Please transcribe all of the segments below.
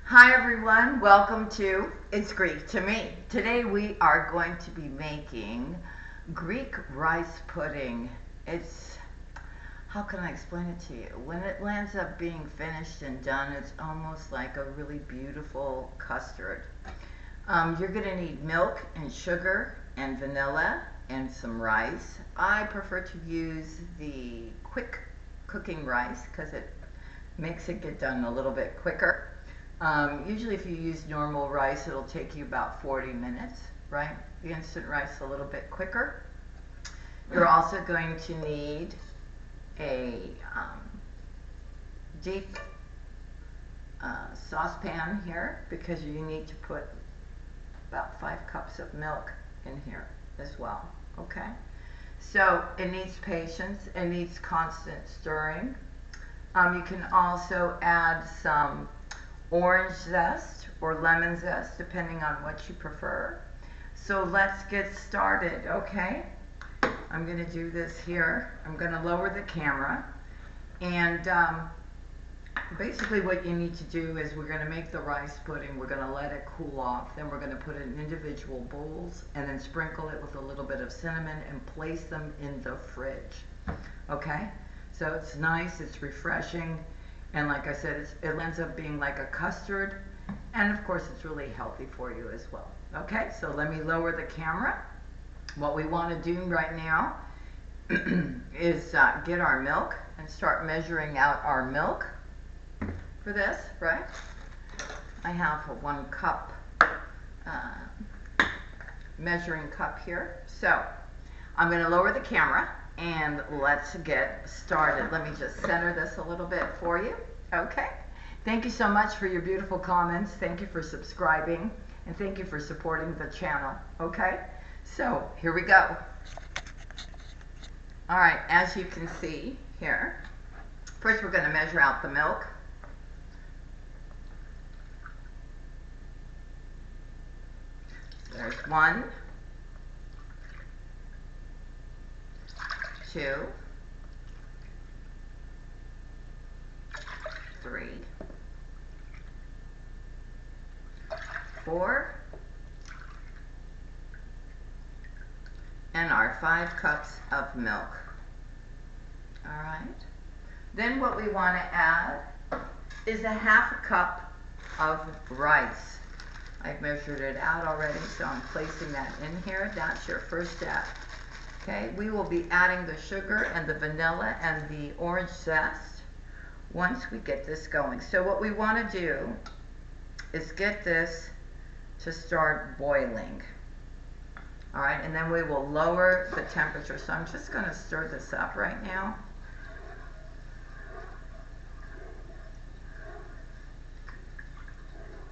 Hi everyone, welcome to It's Greek to Me. Today we are going to be making Greek rice pudding. How can I explain it to you? When it lands up being finished and done, it's almost like a really beautiful custard. You're going to need milk and sugar and vanilla and some rice. I prefer to use the quick cooking rice because it makes it get done a little bit quicker. Usually if you use normal rice, it'll take you about 40 minutes, right? The instant rice a little bit quicker. You're also going to need a deep saucepan here because you need to put about 5 cups of milk in here as well, okay? So it needs patience, it needs constant stirring. You can also add some orange zest or lemon zest depending on what you prefer. So let's get started, okay? I'm going to do this here. I'm going to lower the camera, and basically what you need to do is we're going to make the rice pudding. We're going to let it cool off, then we're going to put it in individual bowls and then sprinkle it with a little bit of cinnamon and place them in the fridge, okay? So it's nice, it's refreshing, and like I said, it ends up being like a custard, and of course it's really healthy for you as well. Okay, so let me lower the camera. What we want to do right now is get our milk and start measuring out our milk for this, right? I have a 1 cup measuring cup here. So I'm going to lower the camera and let's get started. Let me just center this a little bit for you. Okay. Thank you so much for your beautiful comments. Thank you for subscribing and thank you for supporting the channel. Okay. So here we go. All right. As you can see here, first we're going to measure out the milk. There's 1, 2, 3, 4, and our 5 cups of milk. All right. Then what we want to add is a 1/2 cup of rice. I've measured it out already, so I'm placing that in here. That's your first step. Okay, we will be adding the sugar and the vanilla and the orange zest once we get this going. So what we want to do is get this to start boiling. All right, and then we will lower the temperature. So I'm just going to stir this up right now.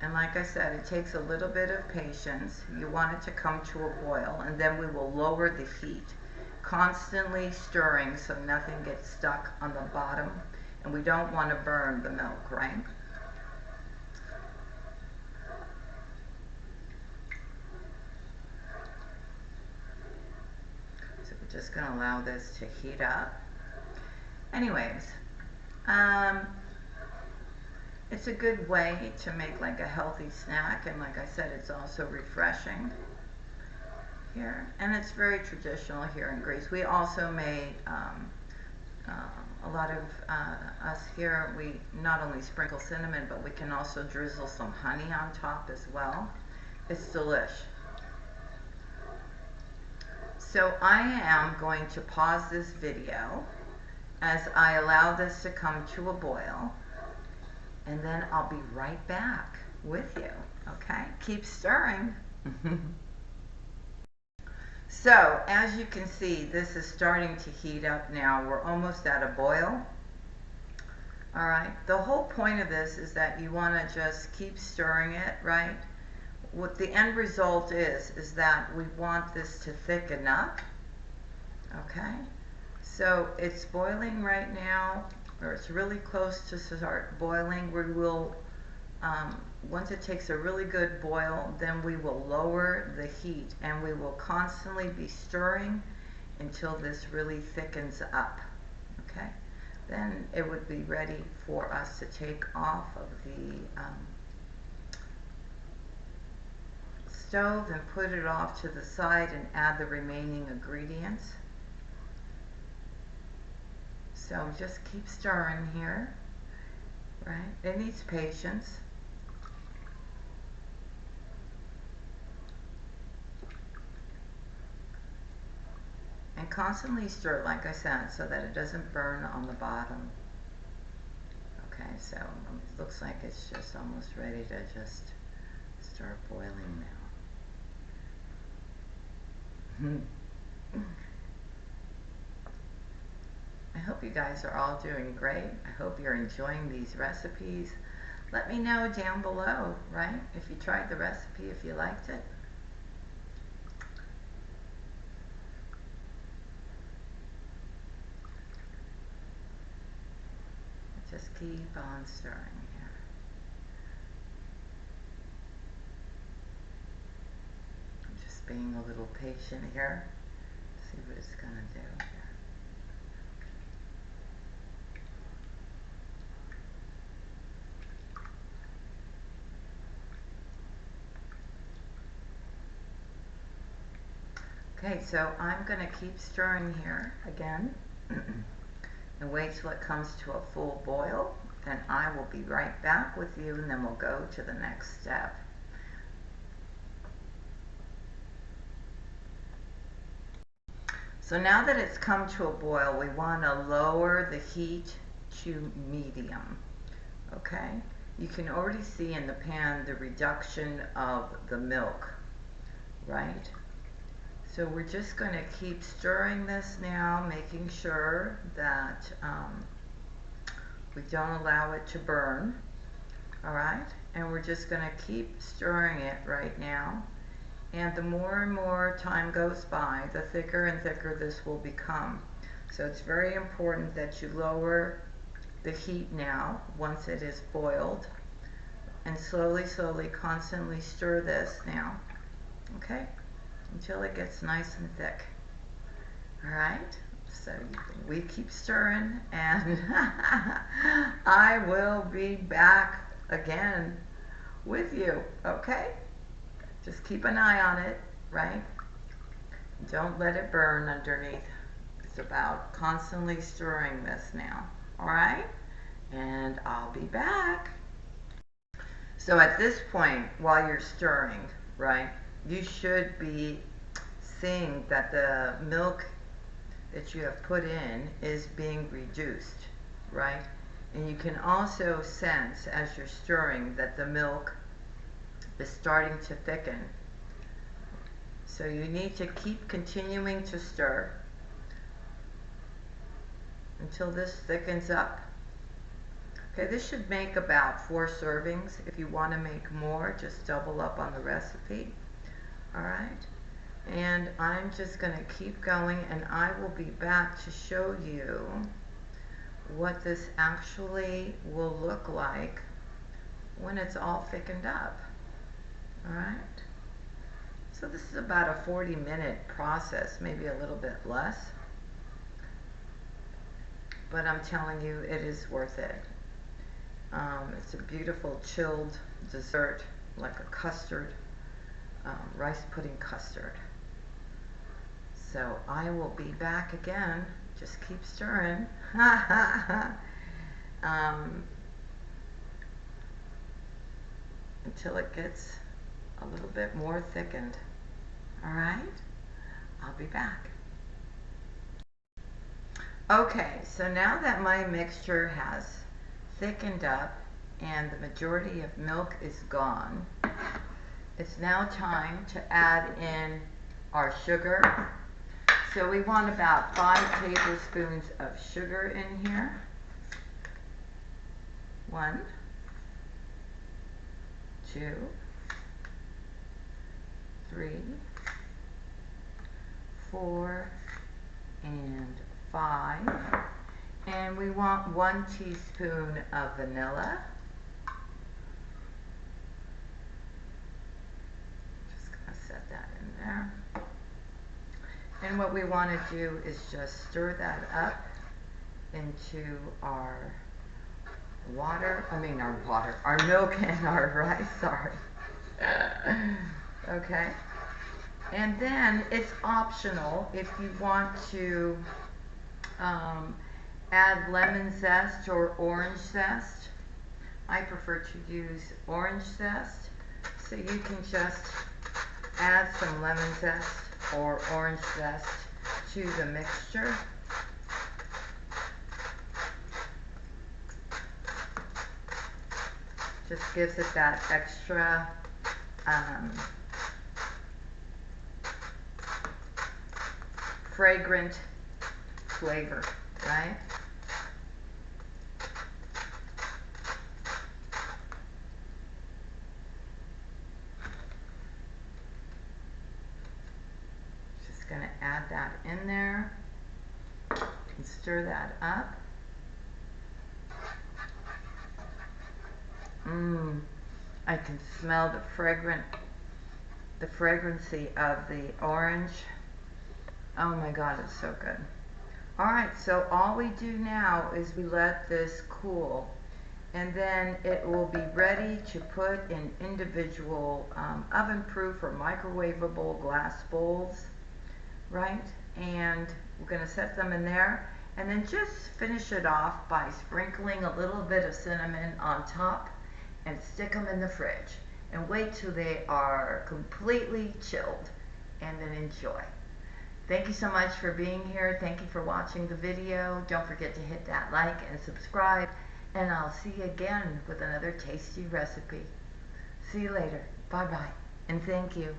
And like I said, it takes a little bit of patience. You want it to come to a boil, and then we will lower the heat, constantly stirring so nothing gets stuck on the bottom, and we don't want to burn the milk, right? So we're just going to allow this to heat up. Anyways, it's a good way to make like a healthy snack, and like I said, it's also refreshing here, and it's very traditional here in Greece. We also made a lot of us here, we not only sprinkle cinnamon, but we can also drizzle some honey on top as well. It's delish. So I am going to pause this video as I allow this to come to a boil, and then I'll be right back with you, okay? Keep stirring. So, as you can see, this is starting to heat up now. We're almost at a boil. All right, the whole point of this is that you want to just keep stirring it, right? What the end result is that we want this to thicken up, okay? So, it's boiling right now, or it's really close to start boiling. We will, once it takes a really good boil, then we will lower the heat and we will constantly be stirring until this really thickens up, okay? Then it would be ready for us to take off of stove and put it off to the side and add the remaining ingredients. So just keep stirring here, right? It needs patience. And constantly stir, like I said, so that it doesn't burn on the bottom. Okay, so it looks like it's just almost ready to just start boiling now. I hope you guys are all doing great. I hope you're enjoying these recipes. Let me know down below, right? If you tried the recipe, if you liked it. Just keep on stirring here. I'm just being a little patient here. See what it's going to do here. Okay, so I'm going to keep stirring here again and wait till it comes to a full boil, and I will be right back with you, and then we'll go to the next step. So now that it's come to a boil, we want to lower the heat to medium. Okay, you can already see in the pan the reduction of the milk, right? So we're just going to keep stirring this now, making sure that we don't allow it to burn. All right, and we're just going to keep stirring it right now. And the more and more time goes by, the thicker and thicker this will become. So it's very important that you lower the heat now once it is boiled, and slowly, constantly stir this now, okay, until it gets nice and thick. All right, so we keep stirring, and I will be back again with you, okay? Just keep an eye on it, right? Don't let it burn underneath. It's about constantly stirring this now, all right? And I'll be back. So at this point, while you're stirring, right, you should be seeing that the milk that you have put in is being reduced, right? And you can also sense as you're stirring that the milk is starting to thicken. So you need to keep continuing to stir until this thickens up. Okay, this should make about 4 servings. If you want to make more, just double up on the recipe. All right, and I'm just going to keep going, and I will be back to show you what this actually will look like when it's all thickened up. All right, so this is about a 40-minute process, maybe a little bit less, but I'm telling you, it is worth it. It's a beautiful chilled dessert, like a custard, rice pudding custard. So I will be back again. Just keep stirring. Until it gets a little bit more thickened. All right, I'll be back. Okay, so now that my mixture has thickened up and the majority of milk is gone, it's now time to add in our sugar. So we want about 5 tablespoons of sugar in here. 1, 2, 3, 4, and 5. And we want 1 teaspoon of vanilla. Just gonna set that in there. And what we want to do is just stir that up into our our milk and our rice, sorry. Okay? And then it's optional if you want to add lemon zest or orange zest. I prefer to use orange zest, so you can just add some lemon zest or orange zest to the mixture. Just gives it that extra fragrant flavor, right? Just going to add that in there and stir that up. I can smell the fragrancy of the orange. Oh my God, it's so good. Alright, so all we do now is we let this cool, and then it will be ready to put in individual oven-proof or microwavable glass bowls, right? And we're going to set them in there, and then just finish it off by sprinkling a little bit of cinnamon on top and stick them in the fridge and wait till they are completely chilled, and then enjoy. Thank you so much for being here. Thank you for watching the video. Don't forget to hit that like and subscribe, and I'll see you again with another tasty recipe. See you later. Bye-bye, and thank you.